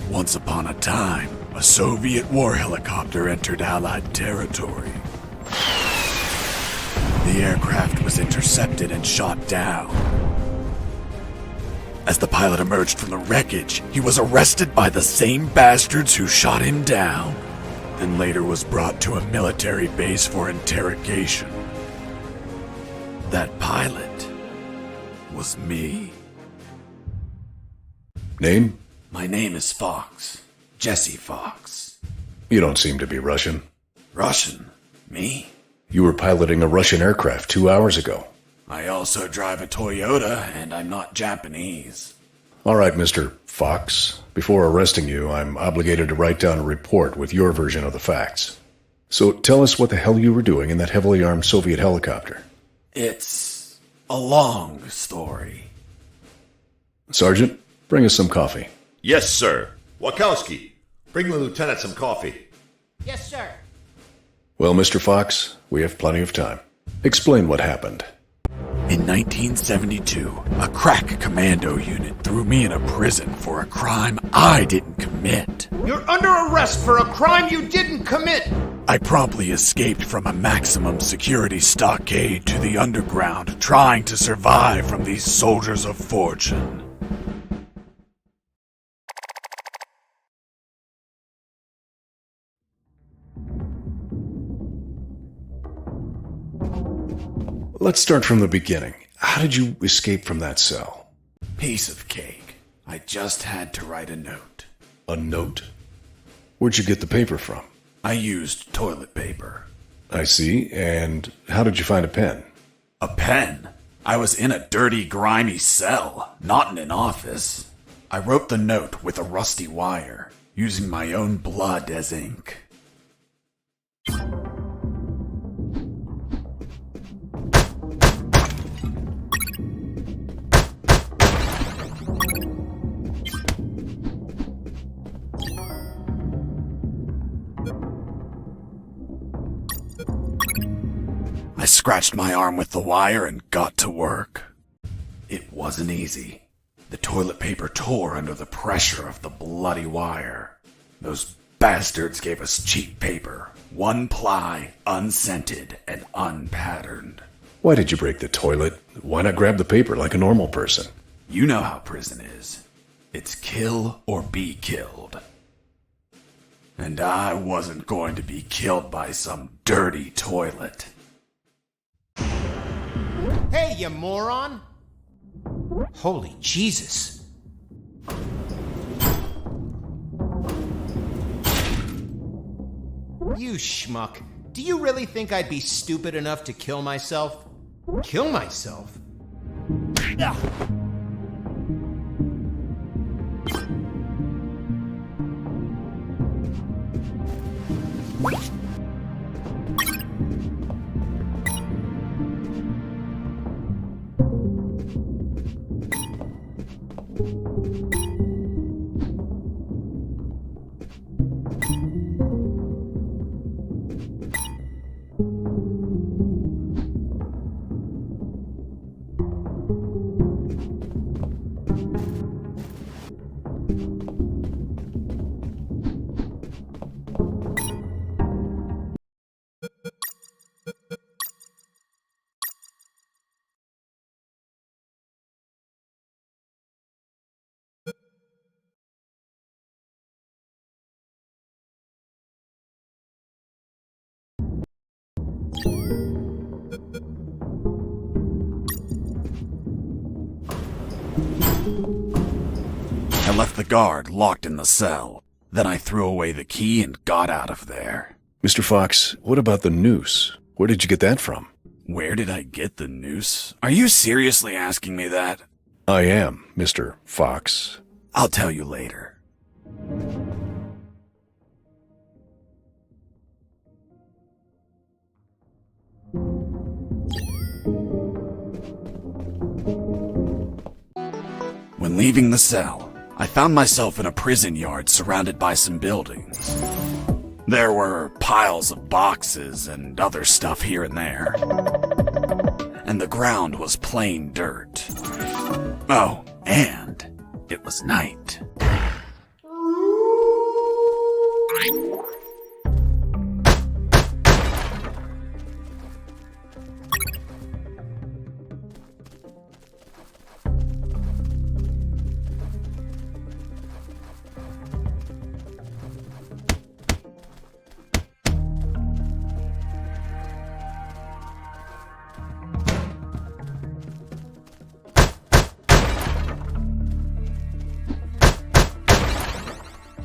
Once upon a time, a Soviet war helicopter entered Allied territory. The aircraft was intercepted and shot down. As the pilot emerged from the wreckage, he was arrested by the same bastards who shot him down, and later was brought to a military base for interrogation. That pilot was me. Name? My name is Fox. Jesse Fox. You don't seem to be Russian. Russian? Me? You were piloting a Russian aircraft 2 hours ago. I also drive a Toyota, and I'm not Japanese. All right, Mr. Fox. Before arresting you, I'm obligated to write down a report with your version of the facts. So tell us what the hell you were doing in that heavily armed Soviet helicopter. It's a long story. Sergeant, bring us some coffee. Yes, sir. Wachowski, bring the lieutenant some coffee. Yes, sir. Well, Mr. Fox, we have plenty of time. Explain what happened. In 1972, a crack commando unit threw me in a prison for a crime I didn't commit. You're under arrest for a crime you didn't commit! I promptly escaped from a maximum security stockade to the underground, trying to survive from these soldiers of fortune. Let's start from the beginning. How did you escape from that cell? Piece of cake. I just had to write a note. A note? Where'd you get the paper from? I used toilet paper. I see. And how did you find a pen? A pen? I was in a dirty, grimy cell, not in an office. I wrote the note with a rusty wire, using my own blood as ink. I scratched my arm with the wire and got to work. It wasn't easy. The toilet paper tore under the pressure of the bloody wire. Those bastards gave us cheap paper, one ply, unscented, and unpatterned. Why did you break the toilet? Why not grab the paper like a normal person? You know how prison is. It's kill or be killed. And I wasn't going to be killed by some dirty toilet. Hey, you moron! Holy Jesus. You schmuck. Do you really think I'd be stupid enough to kill myself? Kill myself? Ugh. I left the guard locked in the cell. Then I threw away the key and got out of there. Mr. Fox, what about the noose? Where did you get that from? Where did I get the noose? Are you seriously asking me that? I am, Mr. Fox. I'll tell you later. When leaving the cell, I found myself in a prison yard surrounded by some buildings. There were piles of boxes and other stuff here and there. and the ground was plain dirt. Oh, and it was night.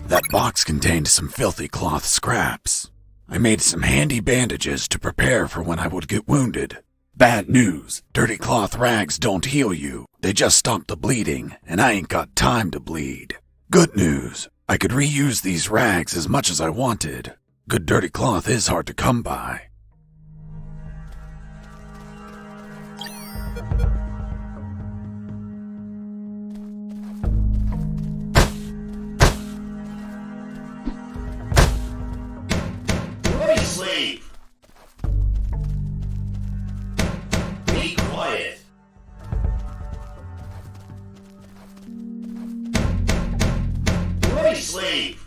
That box contained some filthy cloth scraps. I made some handy bandages to prepare for when I would get wounded. Bad news, dirty cloth rags don't heal you. They just stop the bleeding, and I ain't got time to bleed. Good news, I could reuse these rags as much as I wanted. Good dirty cloth is hard to come by. Sleep. Be quiet. Sleep.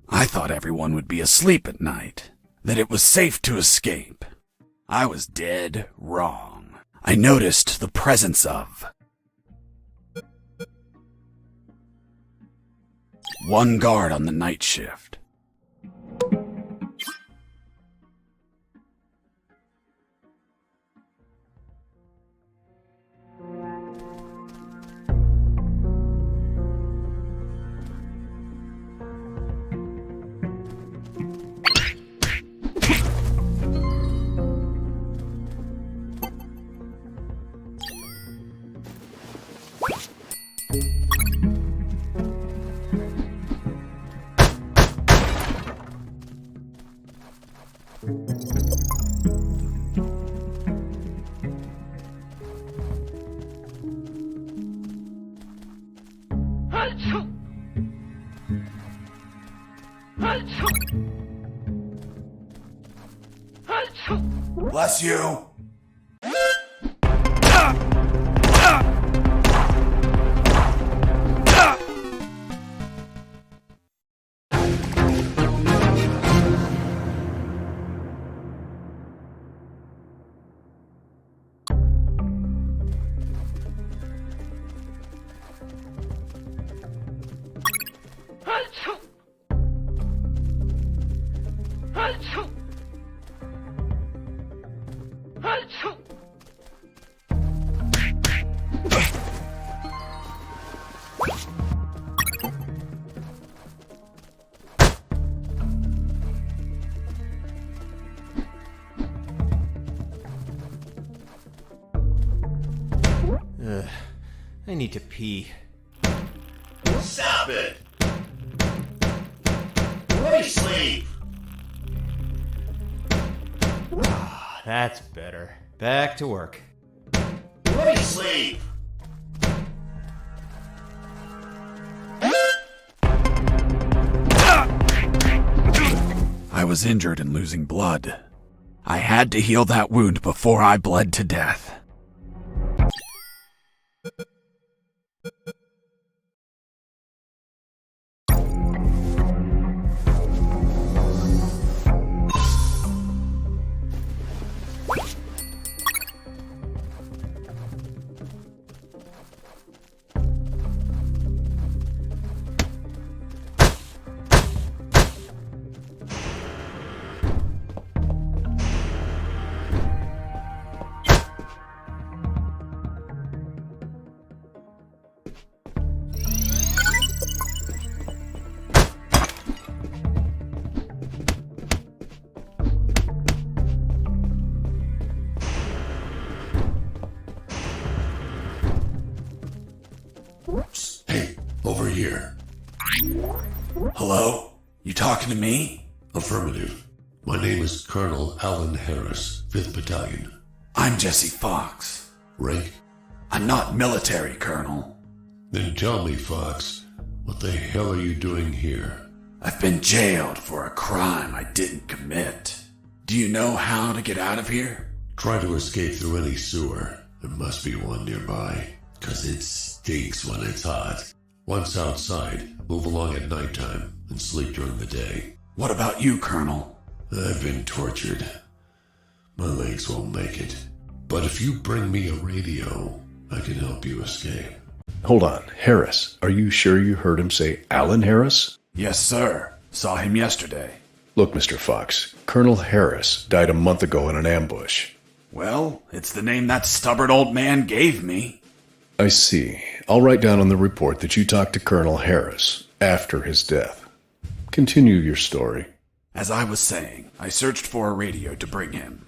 I thought everyone would be asleep at night, that it was safe to escape. I was dead wrong. I noticed the presence of one guard on the night shift. Bless you. I need to pee. Stop it. Sleep. That's better. Back to work. Sleep. I was injured and losing blood. I had to heal that wound before I bled to death. Hey, over here. Hello? You talking to me? Affirmative. My name is Colonel Alan Harris, 5th Battalion. I'm Jesse Fox. Rank? I'm not military, Colonel. Then tell me, Fox, what the hell are you doing here? I've been jailed for a crime I didn't commit. Do you know how to get out of here? Try to escape through any sewer. There must be one nearby, 'cause it stinks when it's hot. Once outside, move along at nighttime and sleep during the day. What about you, Colonel? I've been tortured. My legs won't make it. But if you bring me a radio, I can help you escape. Hold on, Harris. Are you sure you heard him say Alan Harris? Yes, sir. Saw him yesterday. Look, Mr. Fox, Colonel Harris died a month ago in an ambush. Well, it's the name that stubborn old man gave me. I see. I'll write down on the report that you talked to Colonel Harris after his death. Continue your story. As I was saying, I searched for a radio to bring him.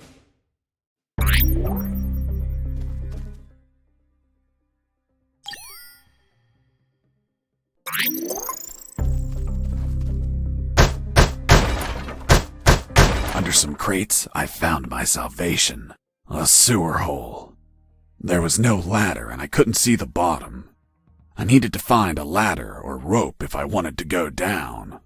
Under some crates, I found my salvation. A sewer hole. There was no ladder and I couldn't see the bottom. I needed to find a ladder or rope if I wanted to go down.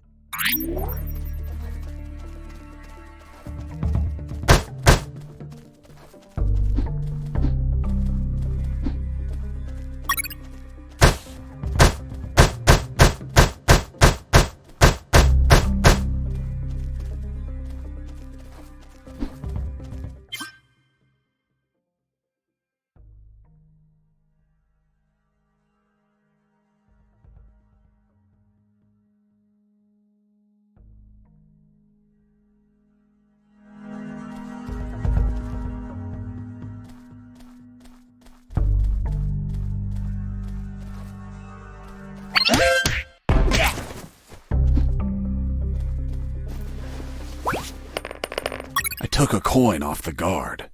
I took a coin off the guard.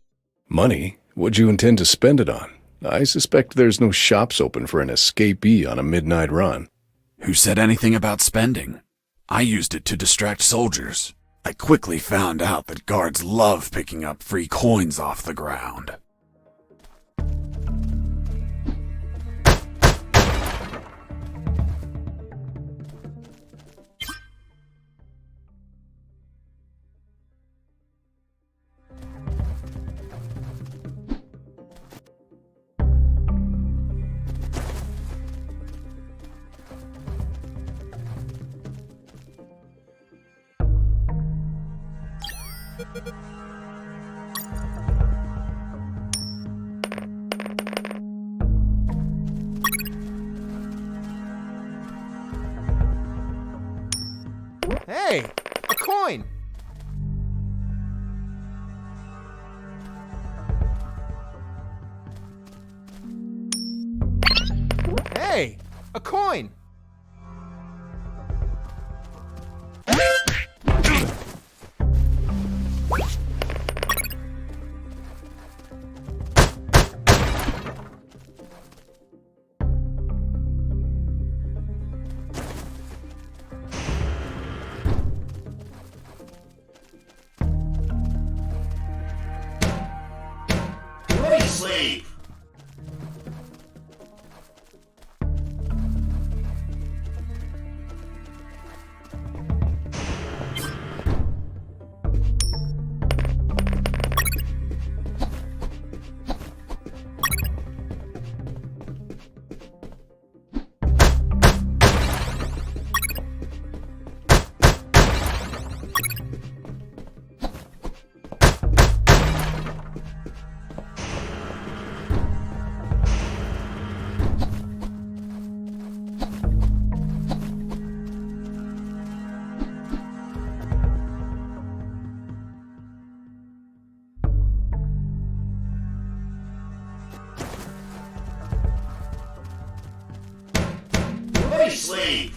Money? What'd you intend to spend it on? I suspect there's no shops open for an escapee on a midnight run. Who said anything about spending? I used it to distract soldiers. I quickly found out that guards love picking up free coins off the ground. Hey, a coin! Hey, a coin! Sleep. Sleep.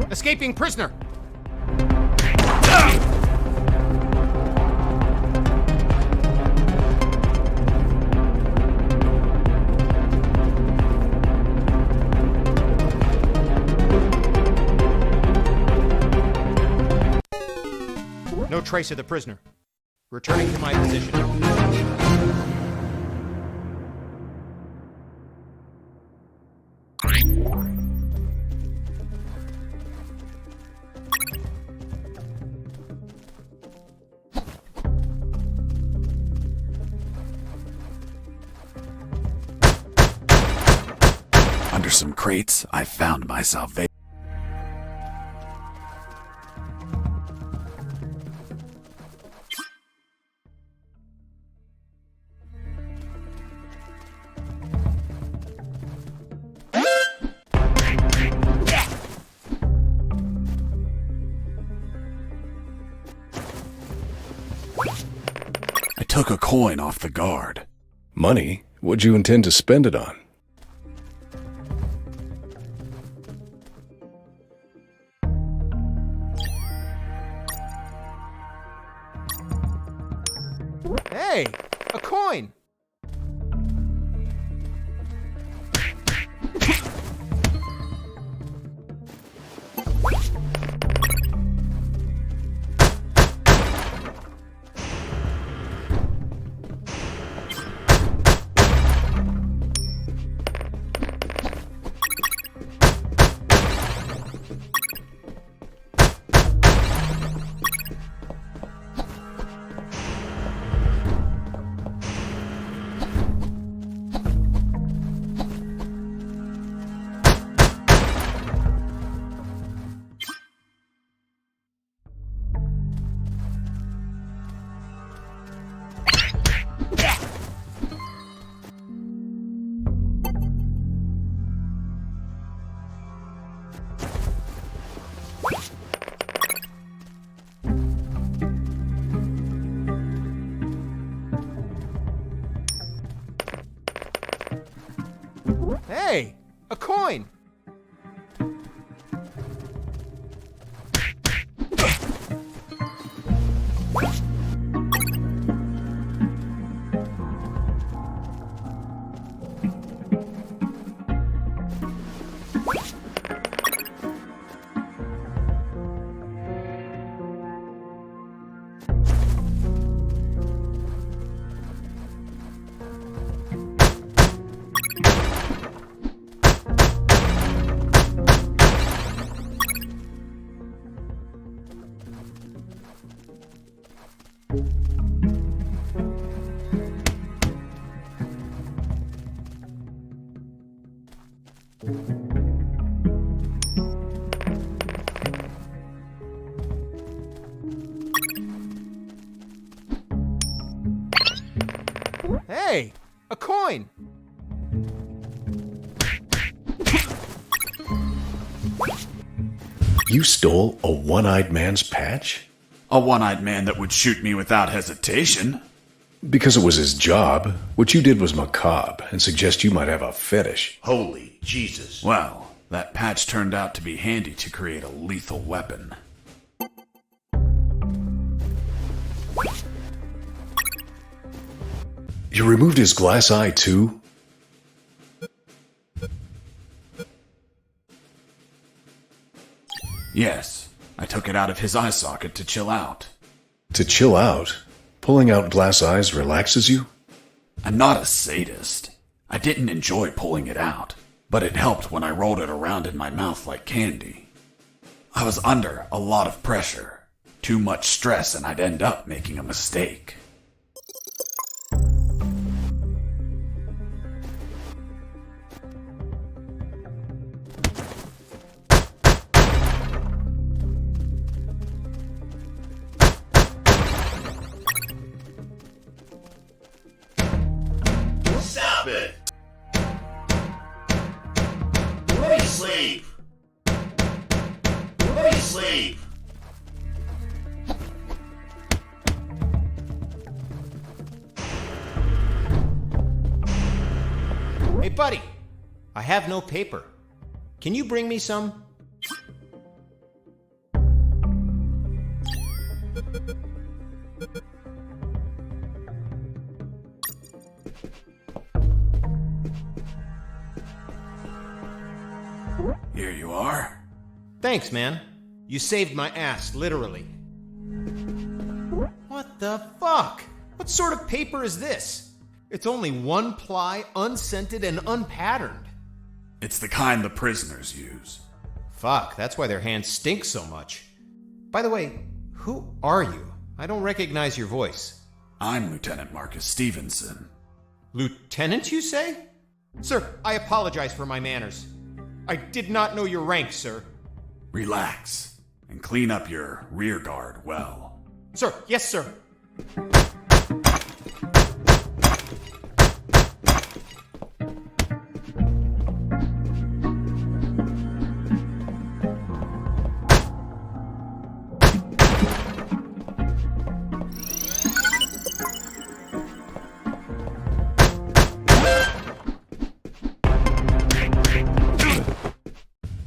Escaping prisoner! No trace of the prisoner. Returning to my position. Under some crates, I found my salvation. I took a coin off the guard. Money? What'd you intend to spend it on? Hey, a coin! Hey, a coin! Hey, a coin! You stole a one-eyed man's patch? A one-eyed man that would shoot me without hesitation. Because it was his job. What you did was macabre and suggest you might have a fetish. Holy Jesus. Well, that patch turned out to be handy to create a lethal weapon. You removed his glass eye too? Yes, I took it out of his eye socket to chill out. To chill out? Pulling out glass eyes relaxes you? I'm not a sadist. I didn't enjoy pulling it out, but it helped when I rolled it around in my mouth like candy. I was under a lot of pressure, too much stress, and I'd end up making a mistake. Stop it! Let me sleep! Let me sleep! Hey, buddy, I have no paper. Can you bring me some? Thanks, man. You saved my ass, literally. What the fuck? What sort of paper is this? It's only one ply, unscented, and unpatterned. It's the kind the prisoners use. Fuck, that's why their hands stink so much. By the way, who are you? I don't recognize your voice. I'm Lieutenant Marcus Stevenson. Lieutenant, you say? Sir, I apologize for my manners. I did not know your rank, sir. Relax and clean up your rear guard well. Sir, yes, sir.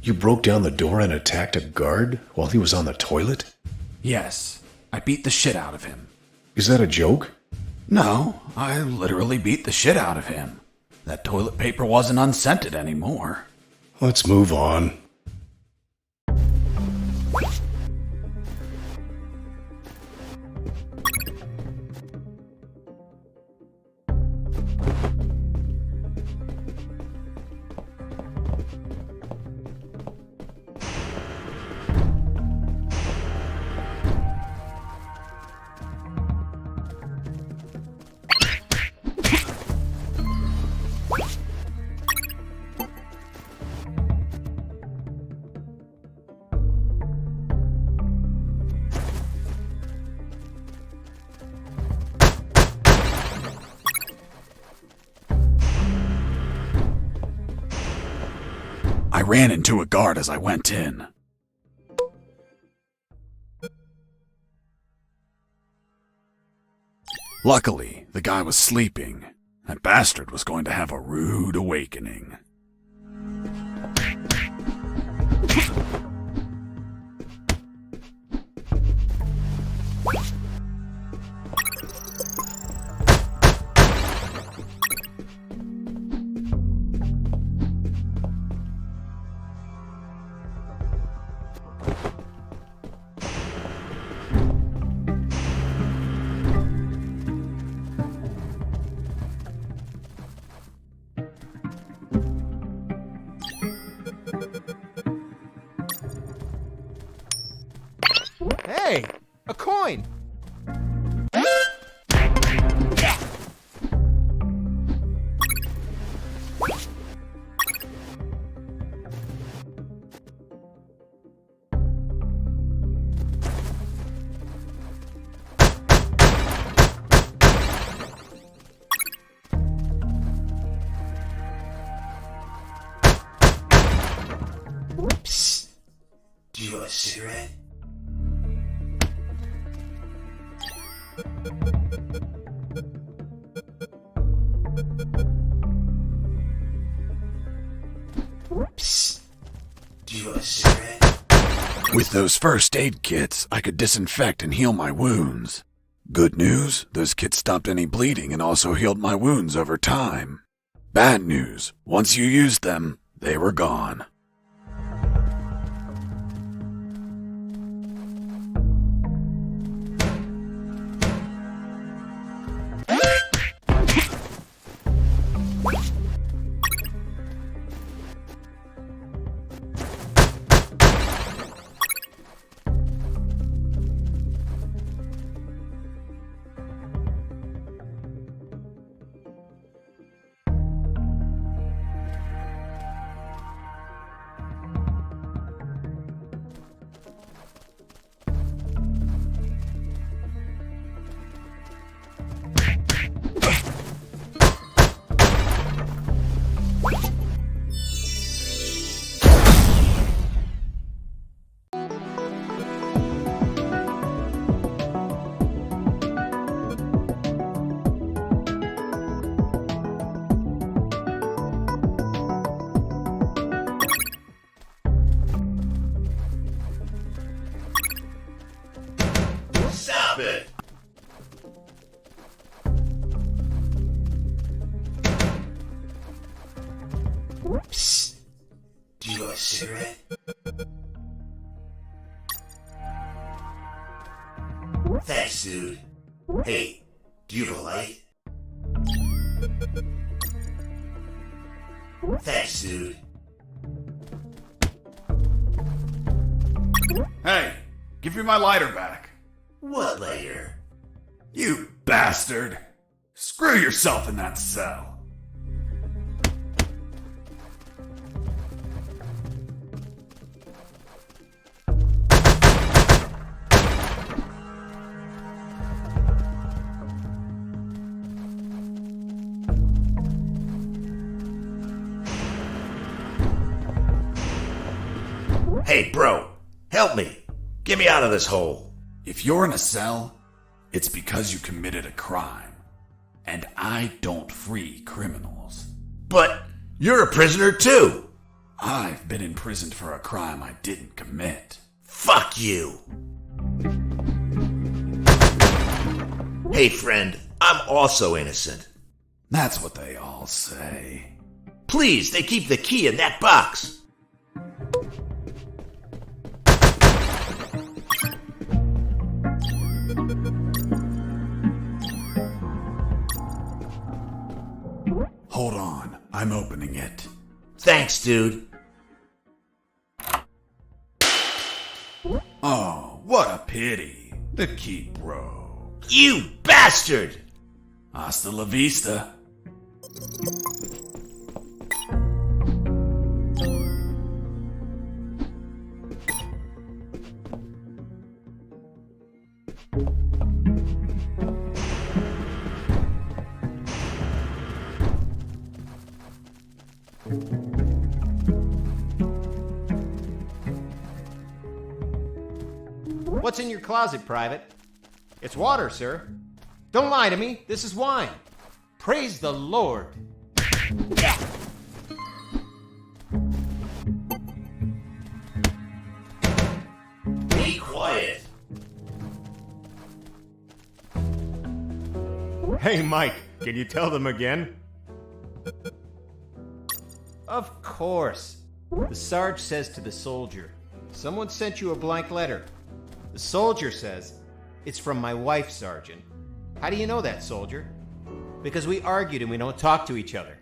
You broke down the door and attacked a guard while he was on the toilet? Yes, I beat the shit out of him. Is that a joke? No, I literally beat the shit out of him. That toilet paper wasn't unscented anymore. Let's move on. I ran into a guard as I went in. Luckily, the guy was sleeping. That bastard was going to have a rude awakening. Hey, a coin! Psst. Do you want a cigarette? Psst. Do you want a cigarette? With those first aid kits, I could disinfect and heal my wounds. Good news, those kits stopped any bleeding and also healed my wounds over time. Bad news, once you used them, they were gone. Stop it! Psst. Do you want a cigarette? Thanks, dude. Hey, do you have a light? Thanks, dude. Hey, give me my lighter back. What lighter? You bastard. Screw yourself in that cell. Hey, bro, help me. Get me out of this hole. If you're in a cell, it's because you committed a crime. And I don't free criminals. But you're a prisoner too. I've been imprisoned for a crime I didn't commit. Fuck you. Hey, friend, I'm also innocent. That's what they all say. Please, they keep the key in that box. Hold on, I'm opening it. Thanks, dude. Oh, what a pity. The key broke. You bastard! Hasta la vista. What's in your closet, Private? It's water, sir. Don't lie to me. This is wine. Praise the Lord. Be quiet. Hey, Mike, can you tell them again? Of course. The Sarge says to the soldier, "Someone sent you a blank letter." The soldier says, "It's from my wife, Sergeant." How do you know that, soldier? Because we argued and we don't talk to each other.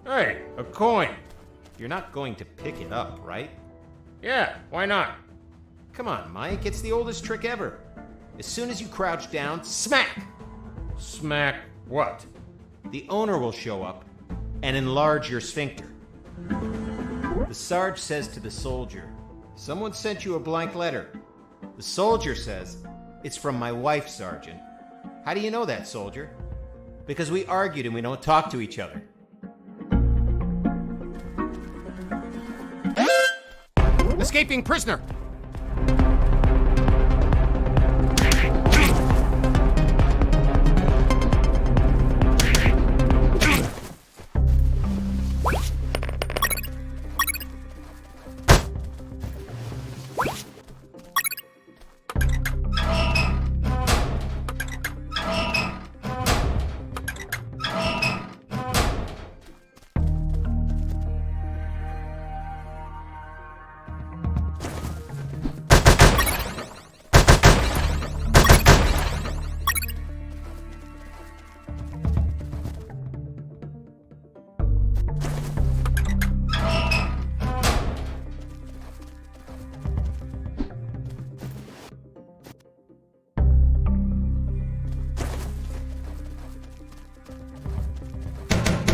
Hey, a coin. You're not going to pick it up, right? Yeah, why not? Come on, Mike, it's the oldest trick ever. As soon as you crouch down, smack! Smack what? The owner will show up and enlarge your sphincter. The Sarge says to the soldier, "Someone sent you a blank letter." The soldier says, "It's from my wife, Sergeant." How do you know that, soldier? Because we argued and we don't talk to each other. Escaping prisoner!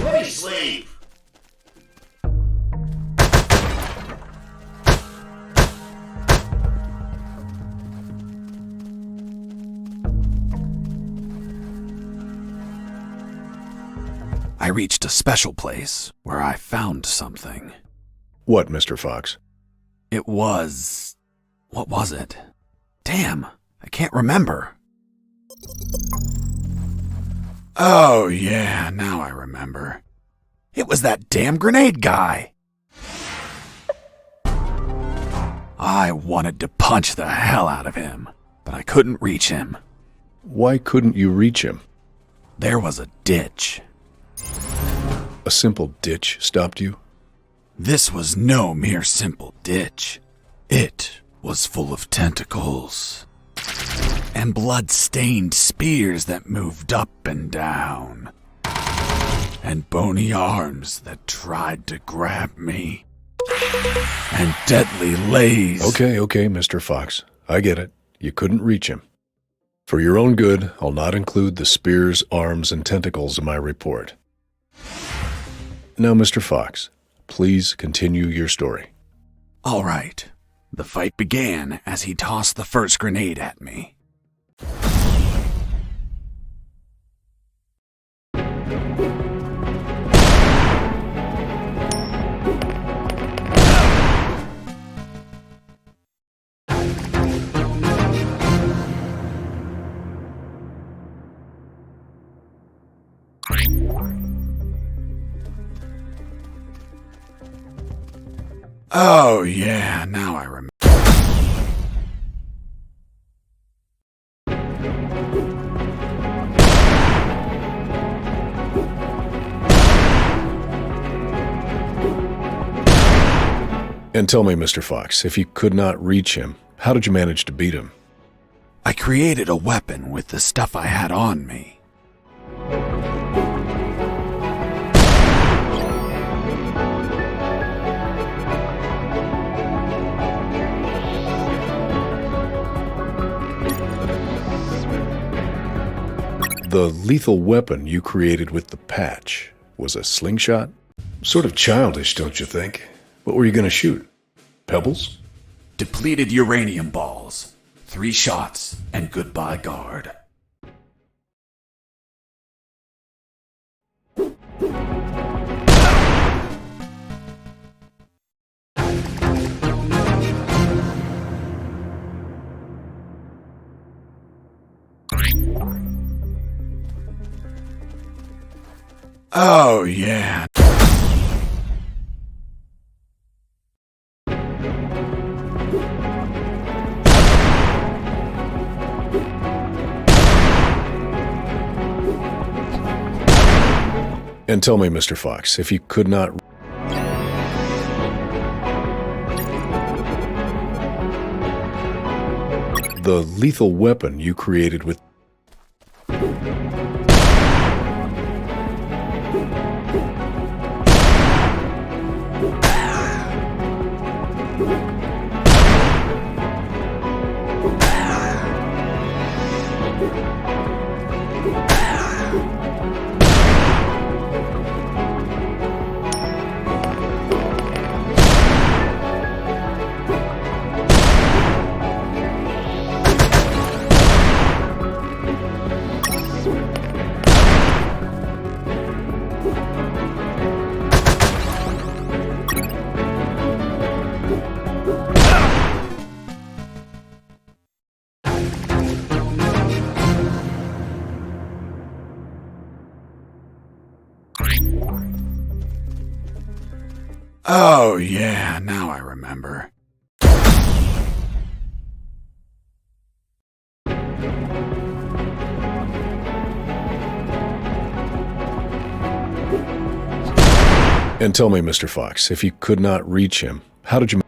Let me sleep. I reached a special place where I found something. What, Mr. Fox? It was... what was it? Damn, I can't remember. Oh, yeah, now I remember. It was that damn grenade guy. I wanted to punch the hell out of him, but I couldn't reach him. Why couldn't you reach him? There was a ditch. A simple ditch stopped you? This was no mere simple ditch. It was full of tentacles and blood-stained spears that moved up and down, and bony arms that tried to grab me, and deadly lays. Okay, Mr. Fox. I get it. You couldn't reach him. For your own good, I'll not include the spears, arms, and tentacles in my report. Now, Mr. Fox, please continue your story. All right. The fight began as he tossed the first grenade at me. Oh, yeah, now I remember. And tell me, Mr. Fox, if you could not reach him, how did you manage to beat him? I created a weapon with the stuff I had on me. The lethal weapon you created with the patch was a slingshot? Sort of childish, don't you think? What were you going to shoot? Pebbles? Depleted uranium balls. 3 shots, and goodbye, guard. Oh, yeah. And tell me, Mr. Fox, if you could not... The lethal weapon you created with... Oh, yeah, now I remember. And tell me, Mr. Fox, if you could not reach him, how did you...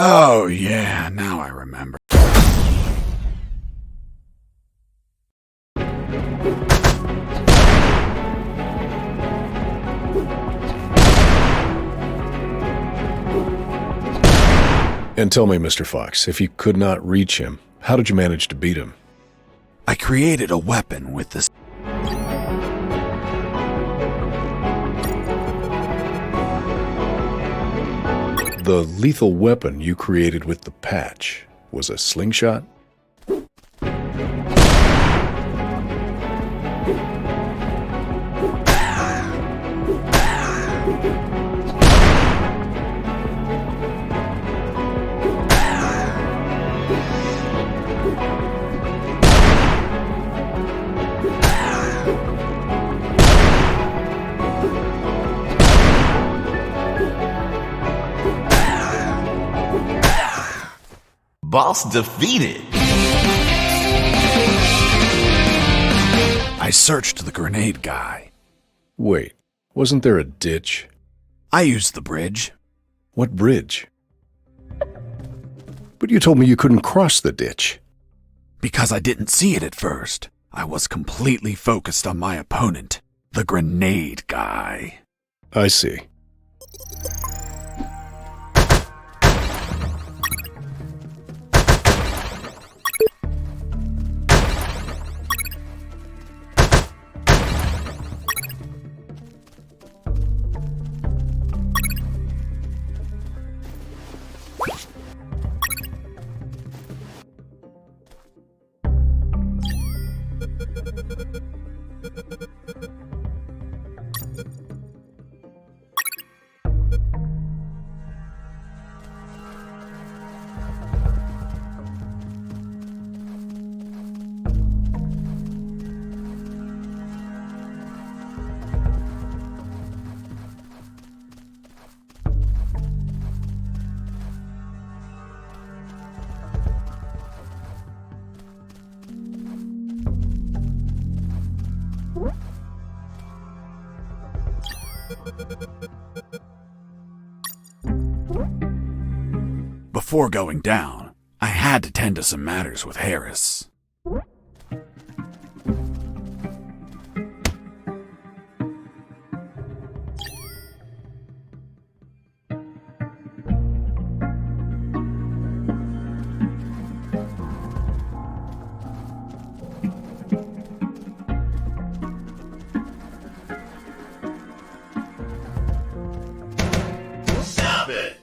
Oh, yeah, now I remember. And tell me, Mr. Fox, if you could not reach him, how did you manage to beat him? I created a weapon with the... The lethal weapon you created with the patch was a slingshot? Boss defeated. I searched the grenade guy. Wait, wasn't there a ditch? I used the bridge. What bridge? But you told me you couldn't cross the ditch. Because I didn't see it at first. I was completely focused on my opponent, the grenade guy. I see. Before going down, I had to tend to some matters with Harris. Stop it!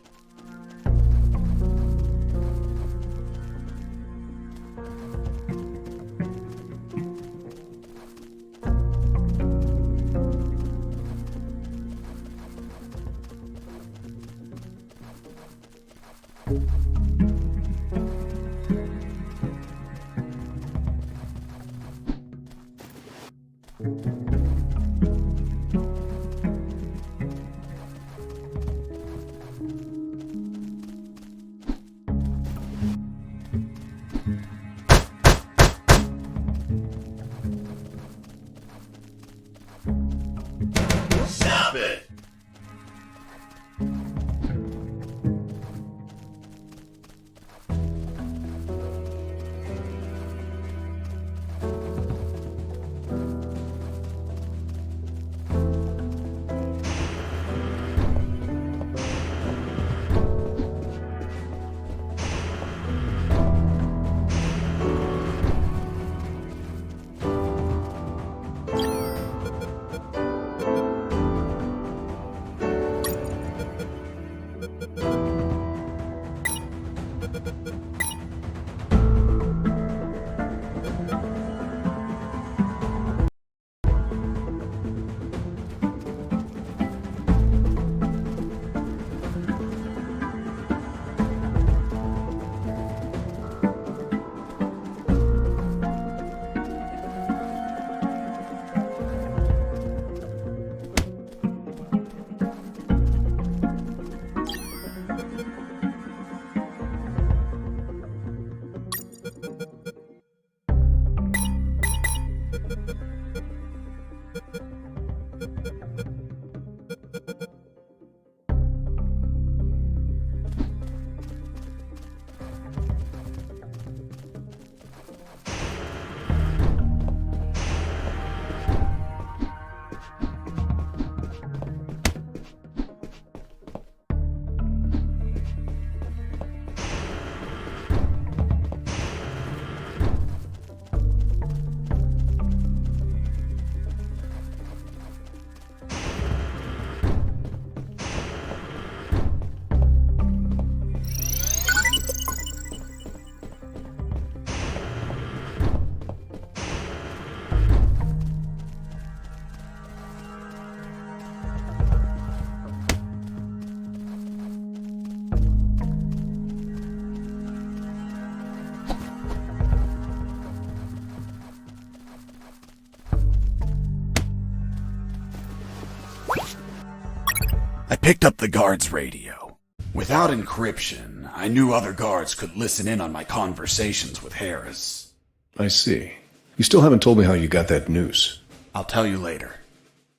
Stop it! I picked up the guard's radio. Without encryption, I knew other guards could listen in on my conversations with Harris. I see. You still haven't told me how you got that noose. I'll tell you later.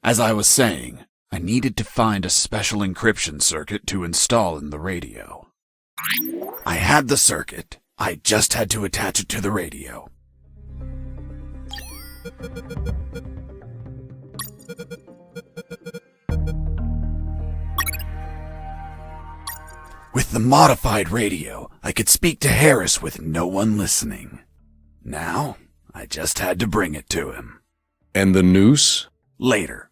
As I was saying, I needed to find a special encryption circuit to install in the radio. I had the circuit. I just had to attach it to the radio. With the modified radio, I could speak to Harris with no one listening. Now, I just had to bring it to him. And the noose? Later.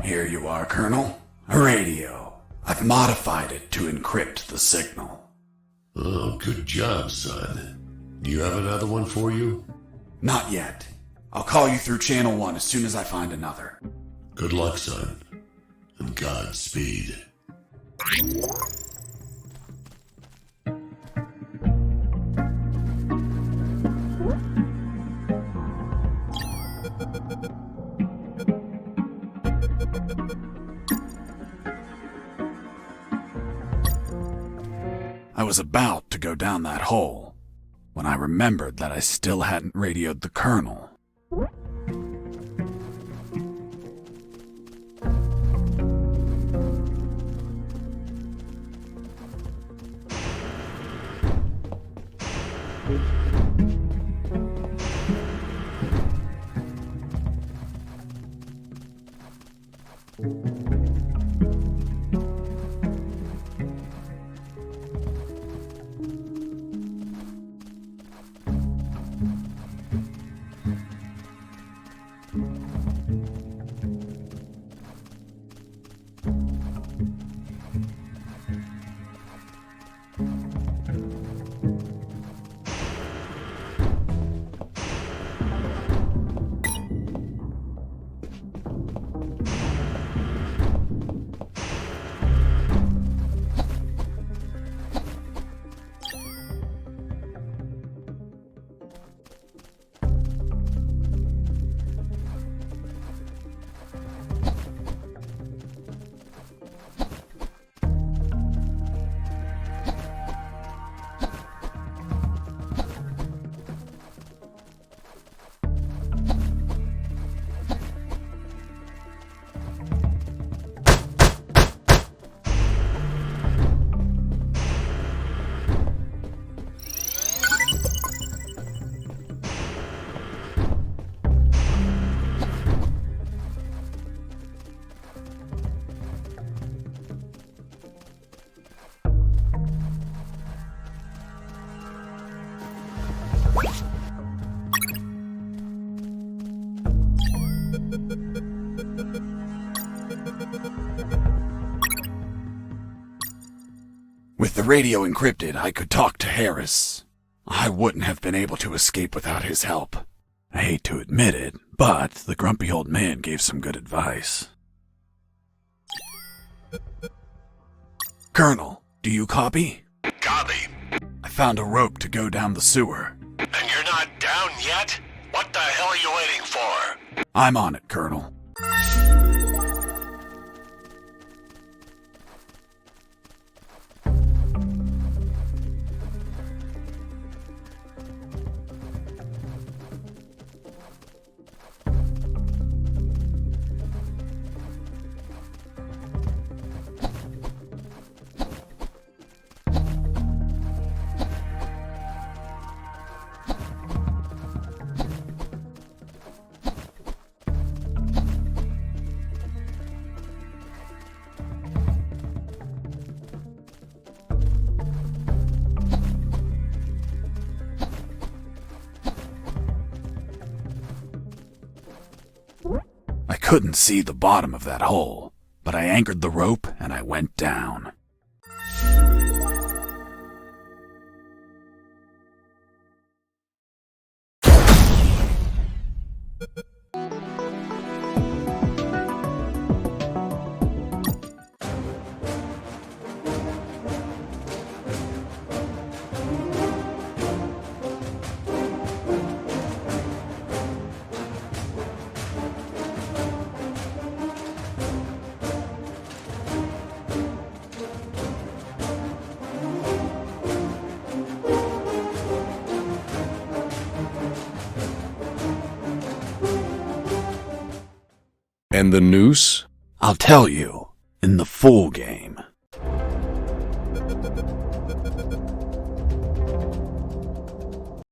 Here you are, Colonel. A radio. I've modified it to encrypt the signal. Oh, good job, son. Do you have another one for you? Not yet. I'll call you through Channel 1 as soon as I find another. Good luck, son. And Godspeed. I was about to go down that hole when I remembered that I still hadn't radioed the Colonel. With the radio encrypted, I could talk to Harris. I wouldn't have been able to escape without his help. I hate to admit it, but the grumpy old man gave some good advice. Colonel, do you copy? Copy. I found a rope to go down the sewer. And you're not down yet? What the hell are you waiting for? I'm on it, Colonel. couldn't see the bottom of that hole, but I anchored the rope and I went down. And the noose? I'll tell you in the full game.